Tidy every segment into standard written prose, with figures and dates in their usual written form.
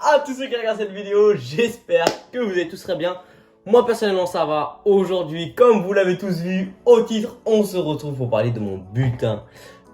à tous ceux qui regardent cette vidéo, j'espère que vous allez tous très bien. Moi personnellement ça va. Aujourd'hui, comme vous l'avez tous vu au titre, on se retrouve pour parler de mon bulletin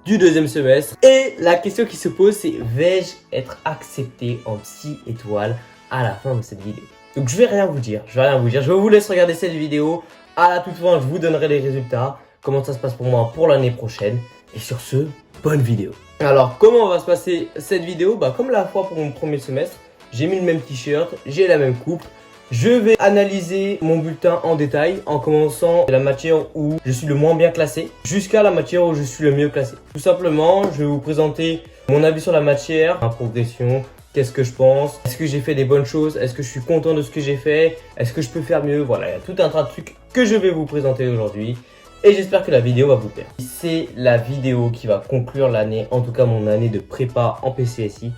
du deuxième semestre. Et la question qui se pose c'est, vais-je être accepté en psy étoile à la fin de cette vidéo? Donc je vais rien vous dire, je vous laisse regarder cette vidéo. À la toute fin, je vous donnerai les résultats, comment ça se passe pour moi pour l'année prochaine. Et sur ce, bonne vidéo. Alors, comment va se passer cette vidéo? Comme la fois pour mon premier semestre, j'ai mis le même t-shirt, j'ai la même coupe. Je vais analyser mon bulletin en détail en commençant de la matière où je suis le moins bien classé jusqu'à la matière où je suis le mieux classé. Tout simplement, je vais vous présenter mon avis sur la matière, ma progression, qu'est-ce que je pense, est-ce que j'ai fait des bonnes choses, est-ce que je suis content de ce que j'ai fait, est-ce que je peux faire mieux. Voilà, il y a tout un tas de trucs que je vais vous présenter aujourd'hui. Et j'espère que la vidéo va vous plaire. C'est la vidéo qui va conclure l'année, en tout cas mon année de prépa en PCSI.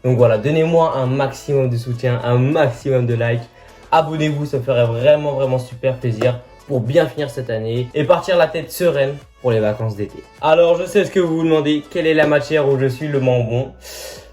Donc voilà, donnez-moi un maximum de soutien, un maximum de likes. Abonnez-vous, ça me ferait vraiment super plaisir pour bien finir cette année et partir la tête sereine pour les vacances d'été. Alors je sais ce que vous vous demandez, quelle est la matière où je suis le moins bon?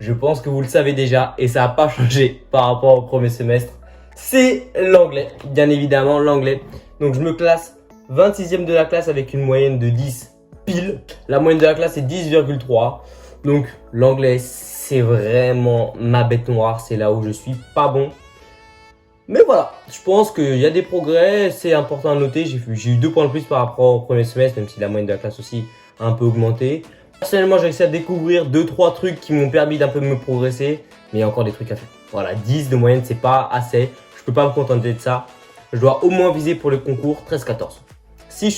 Je pense que vous le savez déjà et ça n'a pas changé par rapport au premier semestre. C'est l'anglais, bien évidemment l'anglais. Donc je me classe 26e de la classe avec une moyenne de 10 pile. La moyenne de la classe est 10,3. Donc l'anglais c'est vraiment ma bête noire. C'est là où je suis pas bon. Mais voilà, je pense qu'il y a des progrès. C'est important à noter. J'ai eu 2 points de plus par rapport au premier semestre. Même si la moyenne de la classe aussi a un peu augmenté. Personnellement j'ai réussi à découvrir 2-3 trucs qui m'ont permis d'un peu me progresser. Mais il y a encore des trucs à faire. Voilà, 10 de moyenne c'est pas assez. Je peux pas me contenter de ça. Je dois au moins viser pour le concours 13-14. Si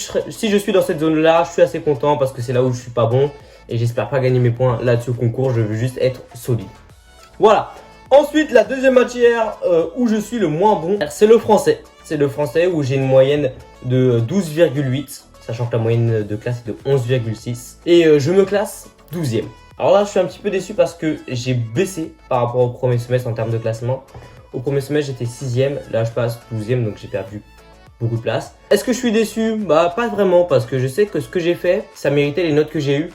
je suis dans cette zone-là, je suis assez content parce que c'est là où je suis pas bon. Et j'espère pas gagner mes points là-dessus au concours. Je veux juste être solide. Voilà. Ensuite, la deuxième matière où je suis le moins bon, c'est le français. C'est le français où j'ai une moyenne de 12,8. Sachant que la moyenne de classe est de 11,6. Et je me classe 12e. Alors là, je suis un petit peu déçu parce que j'ai baissé par rapport au premier semestre en termes de classement. Au premier semestre, j'étais 6e. Là, je passe 12e, donc j'ai perdu beaucoup de place. Est-ce que je suis déçu? Pas vraiment, parce que je sais que ce que j'ai fait, ça méritait les notes que j'ai eues.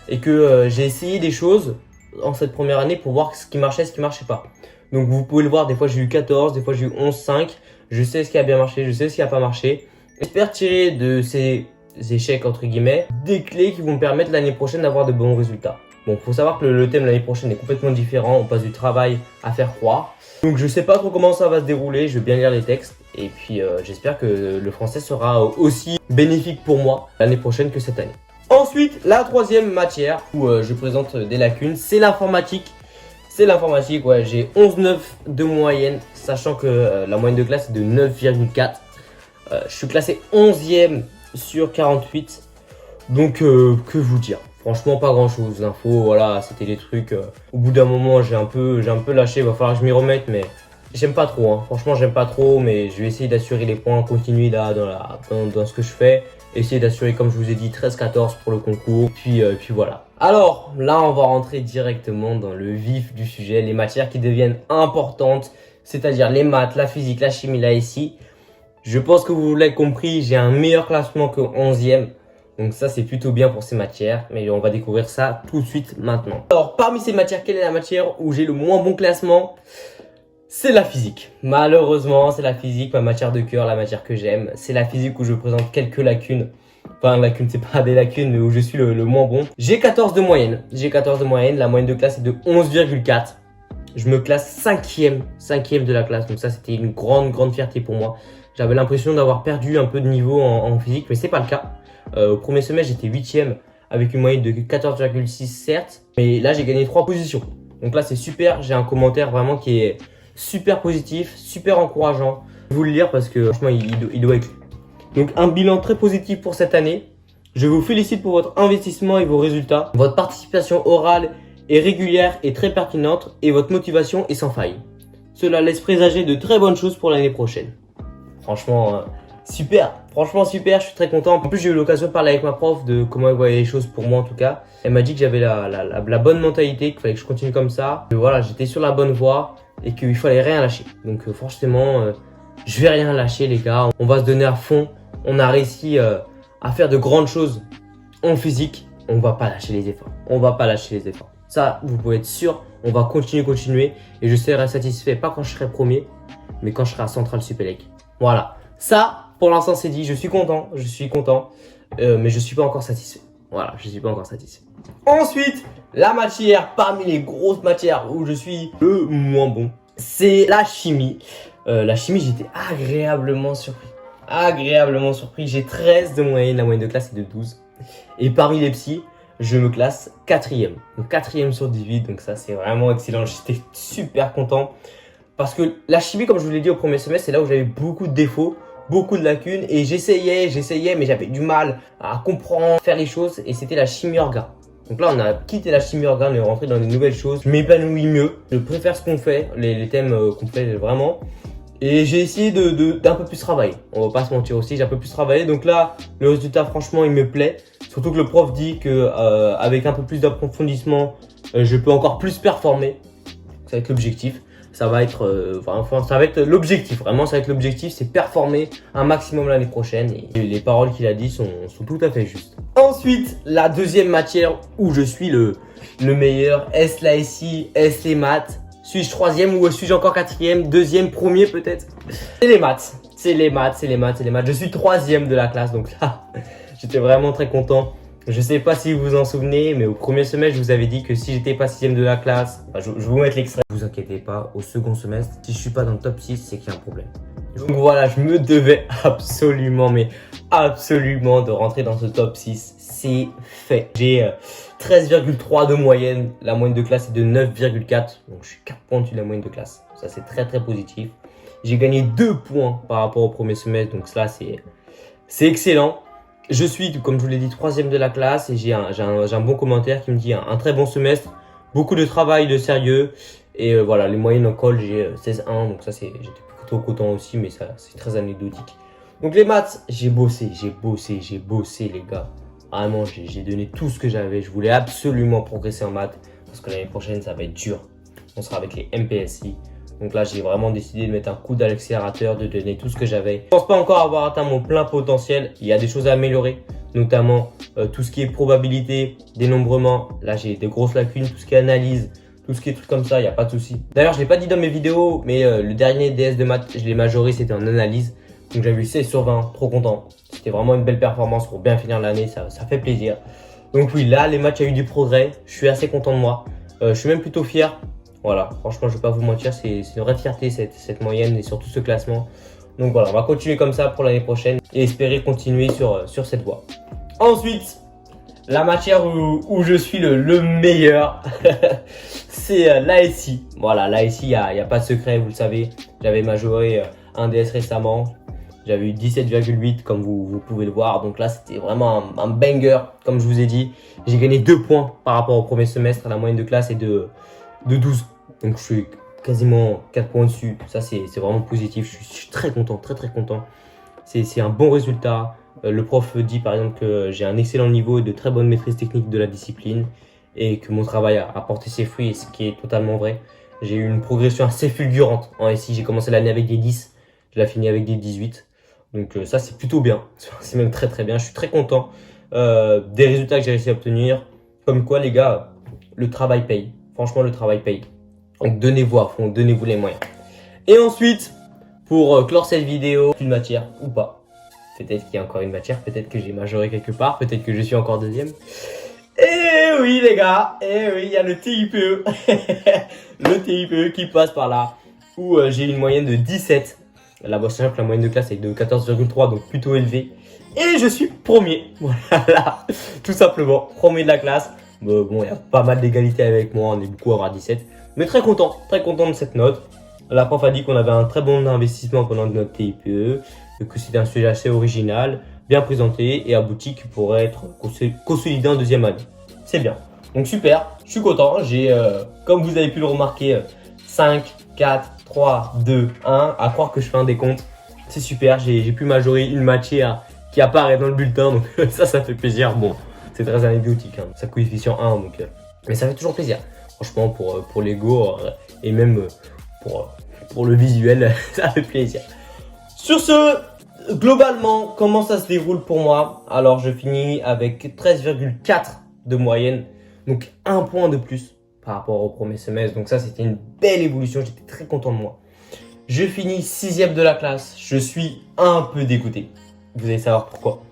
Et que j'ai essayé des choses en cette première année pour voir ce qui marchait, ce qui marchait pas. Donc vous pouvez le voir, des fois j'ai eu 14, des fois j'ai eu 11,5. Je sais ce qui a bien marché, je sais ce qui a pas marché. J'espère tirer de ces échecs, entre guillemets, des clés qui vont me permettre l'année prochaine d'avoir de bons résultats. Bon, faut savoir que le thème l'année prochaine est complètement différent. On passe du travail à faire croire. Donc je sais pas trop comment ça va se dérouler. Je vais bien lire les textes. Et puis j'espère que le français sera aussi bénéfique pour moi l'année prochaine que cette année. Ensuite, la troisième matière où je présente des lacunes, c'est l'informatique. C'est l'informatique, ouais, j'ai 11,9 de moyenne, sachant que la moyenne de classe est de 9,4. Je suis classé 11e sur 48. Donc que vous dire? Franchement, pas grand chose. L'info, voilà, c'était des trucs. Au bout d'un moment, j'ai un peu lâché. Il va falloir que je m'y remette, mais j'aime pas trop. Franchement, j'aime pas trop, mais je vais essayer d'assurer les points, continuer là dans ce que je fais. Essayer d'assurer, comme je vous ai dit, 13-14 pour le concours. Puis voilà. Alors, là, on va rentrer directement dans le vif du sujet. Les matières qui deviennent importantes, c'est-à-dire les maths, la physique, la chimie, la SI. Je pense que vous l'avez compris, j'ai un meilleur classement que 11e. Donc ça, c'est plutôt bien pour ces matières. Mais on va découvrir ça tout de suite maintenant. Alors, parmi ces matières, quelle est la matière où j'ai le moins bon classement? C'est la physique. Malheureusement, c'est la physique, ma matière de cœur, la matière que j'aime. C'est la physique où je présente quelques lacunes. Enfin, lacunes, c'est pas des lacunes, mais où je suis le moins bon. J'ai 14 de moyenne. La moyenne de classe est de 11,4. Je me classe 5e de la classe. Donc ça, c'était une grande fierté pour moi. J'avais l'impression d'avoir perdu un peu de niveau en physique, mais c'est pas le cas. Au premier semestre, j'étais 8e avec une moyenne de 14,6 certes. Mais là, j'ai gagné 3 positions. Donc là, c'est super. J'ai un commentaire vraiment qui est super positif, super encourageant. Je vais vous le lire parce que franchement, il doit être. Donc un bilan très positif pour cette année. Je vous félicite pour votre investissement et vos résultats. Votre participation orale est régulière et très pertinente et votre motivation est sans faille. Cela laisse présager de très bonnes choses pour l'année prochaine. Franchement, super. Franchement super, je suis très content. En plus, j'ai eu l'occasion de parler avec ma prof de comment elle voyait les choses pour moi en tout cas. Elle m'a dit que j'avais la bonne mentalité, qu'il fallait que je continue comme ça. Que voilà, j'étais sur la bonne voie et qu'il fallait rien lâcher. Donc franchement, je vais rien lâcher les gars. On va se donner à fond. On a réussi à faire de grandes choses en physique. On va pas lâcher les efforts. Ça, vous pouvez être sûr, on va continuer. Et je serai satisfait, pas quand je serai premier, mais quand je serai à Central Supélec. Voilà. Ça, pour l'instant, c'est dit. Je suis content. Mais je suis pas encore satisfait. Voilà, je suis pas encore satisfait. Ensuite, la matière, parmi les grosses matières où je suis le moins bon, c'est la chimie. La chimie, j'étais agréablement surpris. J'ai 13 de moyenne. La moyenne de classe est de 12. Et parmi les psys, je me classe 4e. Donc 4e sur 18. Donc ça, c'est vraiment excellent. J'étais super content. Parce que la chimie, comme je vous l'ai dit au premier semestre, c'est là où j'avais beaucoup de défauts, beaucoup de lacunes. Et j'essayais, mais j'avais du mal à comprendre, faire les choses. Et c'était la chimie orga. Donc là, on a quitté la chimie orga, on est rentré dans des nouvelles choses. Je m'épanouis mieux. Je préfère ce qu'on fait, les thèmes qu'on fait vraiment. Et j'ai essayé d'un peu plus travailler. On va pas se mentir aussi, j'ai un peu plus travaillé. Donc là, le résultat, franchement, il me plaît. Surtout que le prof dit que avec un peu plus d'approfondissement, je peux encore plus performer. Ça va être l'objectif. Ça va être l'objectif. Vraiment, ça va être l'objectif, c'est performer un maximum l'année prochaine. Et les paroles qu'il a dit sont tout à fait justes. Ensuite, la deuxième matière où je suis le meilleur, est-ce la SI, est-ce les maths? Suis-je 3e ou suis-je encore 4e, 2e, 1er peut-être? C'est les maths. Je suis 3e de la classe, donc là, j'étais vraiment très content. Je sais pas si vous vous en souvenez, mais au premier semestre, je vous avais dit que si j'étais pas 6e de la classe, je vais vous mettre l'extrait. Ne vous inquiétez pas, au second semestre, si je suis pas dans le top 6, c'est qu'il y a un problème. Donc voilà, je me devais absolument de rentrer dans ce top 6. C'est fait. J'ai 13,3 de moyenne. La moyenne de classe est de 9,4. Donc je suis 4 points au-dessus de la moyenne de classe. Ça, c'est très positif. J'ai gagné 2 points par rapport au premier semestre. Donc cela, c'est excellent. Je suis, comme je vous l'ai dit, 3e de la classe. Et j'ai un bon commentaire qui me dit un très bon semestre. Beaucoup de travail, de sérieux. Et voilà, les moyennes en colle, j'ai 16,1. Donc ça, j'étais plutôt content aussi. Mais ça, c'est très anecdotique. Donc les maths, j'ai bossé les gars. Vraiment, j'ai donné tout ce que j'avais. Je voulais absolument progresser en maths parce que l'année prochaine, ça va être dur. On sera avec les MPSI. Donc là, j'ai vraiment décidé de mettre un coup d'accélérateur, de donner tout ce que j'avais. Je pense pas encore avoir atteint mon plein potentiel. Il y a des choses à améliorer, notamment tout ce qui est probabilité, dénombrement. Là, j'ai des grosses lacunes, tout ce qui est analyse, tout ce qui est trucs comme ça, il n'y a pas de souci. D'ailleurs, je l'ai pas dit dans mes vidéos, mais le dernier DS de maths, je l'ai majoré, c'était en analyse. Donc j'avais eu 16 sur 20, trop content. C'était vraiment une belle performance pour bien finir l'année, ça fait plaisir. Donc oui, là, les matchs, il y a eu du progrès. Je suis assez content de moi. Je suis même plutôt fier. Voilà, franchement, je vais pas vous mentir, c'est une vraie fierté cette moyenne et surtout ce classement. Donc voilà, on va continuer comme ça pour l'année prochaine et espérer continuer sur cette voie. Ensuite, la matière où je suis le meilleur, c'est l'ASI. Voilà, l'ASI, il n'y a pas de secret, vous le savez. J'avais majoré un DS récemment. J'avais eu 17,8 comme vous pouvez le voir. Donc là, c'était vraiment un banger, comme je vous ai dit. J'ai gagné 2 points par rapport au premier semestre. La moyenne de classe est de 12. Donc je suis quasiment 4 points dessus. Ça, c'est vraiment positif. Je suis très content, très content. C'est un bon résultat. Le prof dit par exemple que j'ai un excellent niveau et de très bonne maîtrise technique de la discipline. Et que mon travail a porté ses fruits, ce qui est totalement vrai. J'ai eu une progression assez fulgurante en SI. J'ai commencé l'année avec des 10. Je l'ai fini avec des 18. Donc ça, c'est plutôt bien. C'est même très bien. Je suis très content des résultats que j'ai réussi à obtenir. Comme quoi, les gars, le travail paye. Franchement, le travail paye. Donc donnez-vous à fond, donnez-vous les moyens. Et ensuite, pour clore cette vidéo, une matière ou pas. Peut-être qu'il y a encore une matière, peut-être que j'ai majoré quelque part, peut-être que je suis encore 2e. Et oui les gars, et oui, il y a le TIPE. Le TIPE qui passe par là, où j'ai une moyenne de 17. La moyenne de classe est de 14,3, donc plutôt élevée. Et je suis premier. Voilà, tout simplement, premier de la classe. Bon, il y a pas mal d'égalité avec moi, on est beaucoup à avoir 17. Mais très content de cette note. La prof a dit qu'on avait un très bon investissement pendant notre TIPE, que c'était un sujet assez original, bien présenté et abouti qui pourrait être consolidé en 2e année. C'est bien. Donc super, je suis content. J'ai, comme vous avez pu le remarquer, 5, 4, 3, 2, 1. À croire que je fais un décompte. C'est super, j'ai pu majorer une matière qui apparaît dans le bulletin. Donc ça fait plaisir. Bon, c'est très anecdotique. Hein. Ça coefficient 1. Donc, mais ça fait toujours plaisir. Franchement, pour l'ego et même pour le visuel, ça fait plaisir. Sur ce, globalement, comment ça se déroule pour moi? Alors, je finis avec 13,4 de moyenne. Donc, 1 point de plus. par rapport au premier semestre. Donc ça, c'était une belle évolution. J'étais très content de moi. Je finis 6e de la classe. Je suis un peu dégoûté. Vous allez savoir pourquoi.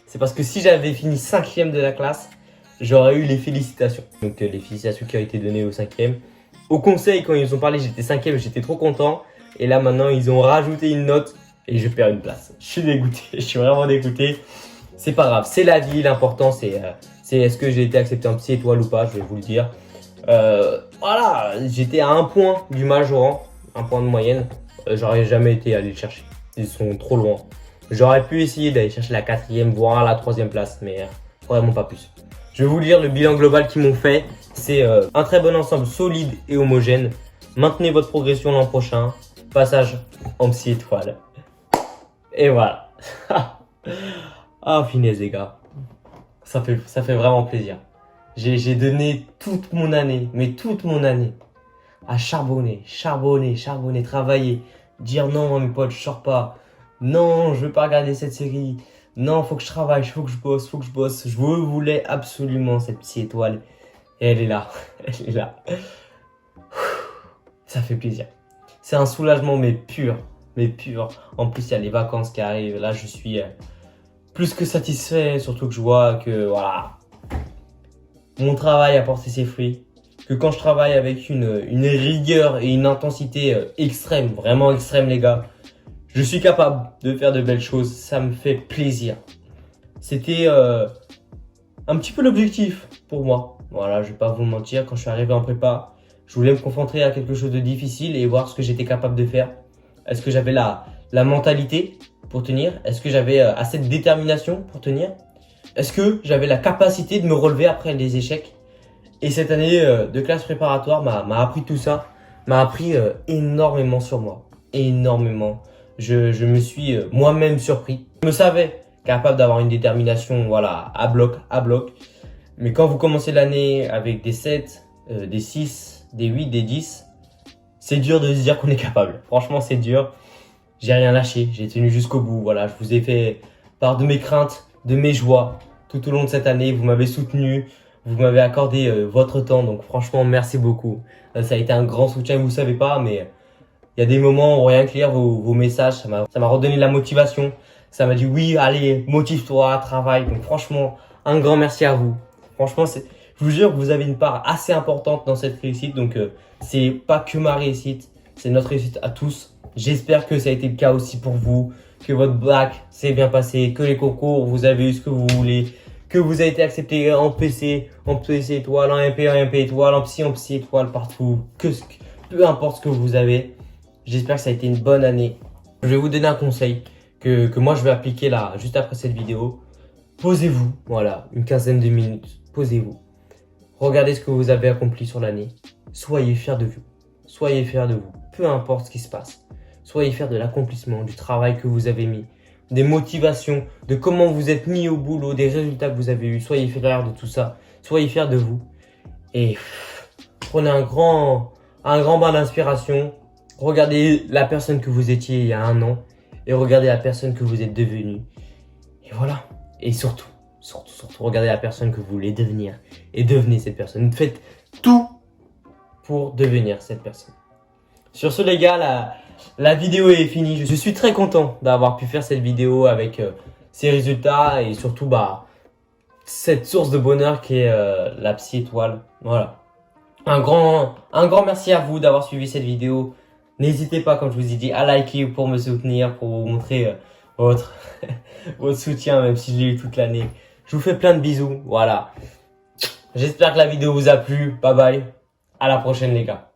C'est parce que si j'avais fini 5e de la classe, j'aurais eu les félicitations. Donc les félicitations qui ont été données au 5e. Au conseil, quand ils ont parlé, j'étais 5e, j'étais trop content. Et là maintenant, ils ont rajouté une note et je perds une place. Je suis dégoûté, je suis vraiment dégoûté. C'est pas grave, c'est la vie. L'important, c'est est-ce que j'ai été accepté en psy étoile ou pas, je vais vous le dire. Voilà, j'étais à un point du majorant, un point de moyenne. J'aurais jamais été allé le chercher. Ils sont trop loin. J'aurais pu essayer d'aller chercher la 4e, voire la 3e place, mais vraiment pas plus. Je vais vous lire le bilan global qu'ils m'ont fait. C'est un très bon ensemble solide et homogène. Maintenez votre progression l'an prochain. Passage en psy étoile. Et voilà. Ah, finesse les gars. Ça fait vraiment plaisir. J'ai donné toute mon année, mais toute mon année, à charbonner, travailler, dire non à mes potes, je sors pas. Non, je veux pas regarder cette série. Non, faut que je travaille, faut que je bosse. Je voulais absolument cette petite étoile. Et elle est là. Elle est là. Ça fait plaisir. C'est un soulagement, mais pur. Mais pur. En plus, il y a les vacances qui arrivent. Là, je suis plus que satisfait. Surtout que je vois que, voilà, mon travail a porté ses fruits. Que quand je travaille avec une rigueur et une intensité extrême, vraiment extrême, les gars, je suis capable de faire de belles choses. Ça me fait plaisir. C'était un petit peu l'objectif pour moi. Voilà, je vais pas vous mentir. Quand je suis arrivé en prépa, je voulais me confronter à quelque chose de difficile et voir ce que j'étais capable de faire. Est-ce que j'avais la mentalité pour tenir? Est-ce que j'avais assez de détermination pour tenir? Est-ce que j'avais la capacité de me relever après les échecs? Et cette année de classe préparatoire m'a appris tout ça. M'a appris énormément sur moi. Énormément. Je me suis moi-même surpris. Je me savais capable d'avoir une détermination, voilà, à bloc. Mais quand vous commencez l'année avec des 7, des 6, des 8, des 10, c'est dur de se dire qu'on est capable. Franchement, c'est dur. J'ai rien lâché. J'ai tenu jusqu'au bout. Voilà, je vous ai fait part de mes craintes, de mes joies tout au long de cette année. Vous m'avez soutenu. Vous m'avez accordé votre temps. Donc franchement, merci beaucoup. Ça a été un grand soutien. Vous savez pas, mais il y a des moments où rien que lire vos messages, ça m'a redonné de la motivation. Ça m'a dit oui, allez, motive-toi, travaille. Donc franchement, un grand merci à vous. Franchement, je vous jure que vous avez une part assez importante dans cette réussite. Donc c'est pas que ma réussite, c'est notre réussite à tous. J'espère que ça a été le cas aussi pour vous, que votre bac s'est bien passé, que les concours, vous avez eu ce que vous voulez, que vous avez été accepté en PC étoile, en MP étoile, en psy étoile, partout. Peu importe ce que vous avez. J'espère que ça a été une bonne année. Je vais vous donner un conseil que moi je vais appliquer là, juste après cette vidéo. Posez-vous, voilà, une quinzaine de minutes. Posez-vous. Regardez ce que vous avez accompli sur l'année. Soyez fiers de vous. Soyez fiers de vous. Peu importe ce qui se passe. Soyez fiers de l'accomplissement, du travail que vous avez mis, des motivations, de comment vous êtes mis au boulot, des résultats que vous avez eus. Soyez fiers de tout ça. Soyez fiers de vous. Et prenez un grand bain d'inspiration. Regardez la personne que vous étiez il y a un an et regardez la personne que vous êtes devenue. Et voilà. Et surtout, regardez la personne que vous voulez devenir et devenez cette personne. Faites tout pour devenir cette personne. Sur ce les gars, la vidéo est finie. Je suis très content d'avoir pu faire cette vidéo avec ces résultats et surtout cette source de bonheur qui est la psy étoile. Voilà. Un grand merci à vous d'avoir suivi cette vidéo. N'hésitez pas, comme je vous ai dit, à liker pour me soutenir, pour vous montrer votre soutien, même si je l'ai eu toute l'année. Je vous fais plein de bisous, voilà. J'espère que la vidéo vous a plu. Bye bye. À la prochaine les gars.